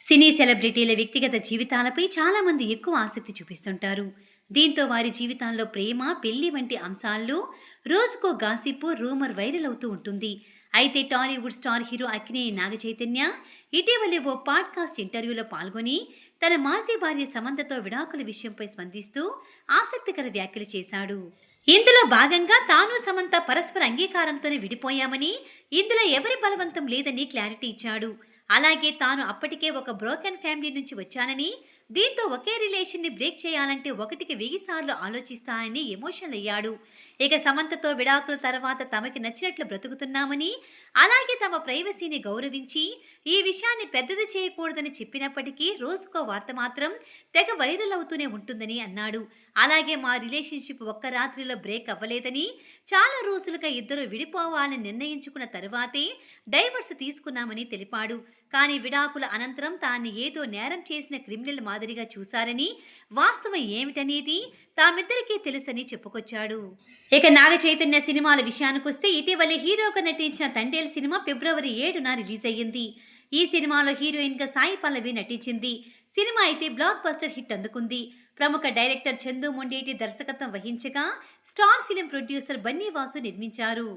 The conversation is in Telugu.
సినీ సెలబ్రిటీల వ్యక్తిగత జీవితాలపై చాలామంది ఎక్కువ ఆసక్తి చూపిస్తుంటారు. దీంతో వారి జీవితాల్లో ప్రేమ, పెళ్లి వంటి అంశాల్లో రోజుకో గాసిప్, రూమర్ వైరల్ అవుతూ ఉంటుంది. అయితే టాలీవుడ్ స్టార్ హీరో అక్కినేని నాగచైతన్య ఇటీవలే ఓ పాడ్కాస్ట్ ఇంటర్వ్యూలో పాల్గొని తన మాజీ భార్య సమంతతో విడాకుల విషయంపై స్పందిస్తూ ఆసక్తికర వ్యాఖ్యలు చేశాడు. ఇందులో భాగంగా తాను సమంత పరస్పర అంగీకారంతోనే విడిపోయామని, ఇందులో ఎవరి బలవంతం లేదని క్లారిటీ ఇచ్చాడు. అలాగే తాను అప్పటికే ఒక బ్రోకెన్ ఫ్యామిలీ నుంచి వచ్చానని, దీంతో ఒకే రిలేషన్ని బ్రేక్ చేయాలంటే ఒకటికి 1000 సార్లు ఆలోచిస్తానని ఎమోషనల్ అయ్యాడు. ఇక సమంతతో విడాకుల తర్వాత తమకి నచ్చినట్లు బ్రతుకుతున్నామని, అలాగే తమ ప్రైవసీని గౌరవించి ఈ విషయాన్ని పెద్దది చేయకూడదని చెప్పినప్పటికీ రోజుకో వార్త మాత్రం తెగ వైరల్ అవుతూనే ఉంటుందని అన్నాడు. అలాగే మా రిలేషన్షిప్ ఒక్క రాత్రిలో బ్రేక్ అవ్వలేదని, చాలా రోజులుగా ఇద్దరు విడిపోవాలని నిర్ణయించుకున్న తరువాతే డైవర్స్ తీసుకున్నామని తెలిపాడు. కానీ విడాకుల అనంతరం తాను ఏదో నేరం చేసిన క్రిమినల్ మాదిరిగా చూశారని, వాస్తవం ఏమిటనేది తామిద్దరికీ తెలుసని చెప్పుకొచ్చాడు. ఇక నాగ చైతన్య సినిమాల విషయానికొస్తే ఇటీవలే హీరోగా నటించిన తండేల్ సినిమా ఫిబ్రవరి 7న రిలీజ్ అయ్యింది. ఈ సినిమాలో హీరోయిన్ గా సాయి పల్లవి నటించింది. సినిమా అయితే బ్లాక్ బస్టర్ హిట్ అందుకుంది. ప్రముఖ డైరెక్టర్ చందు మొండేటి దర్శకత్వం వహించగా స్టార్ ఫిలిం ప్రొడ్యూసర్ బన్నీవాసు నిర్మించారు.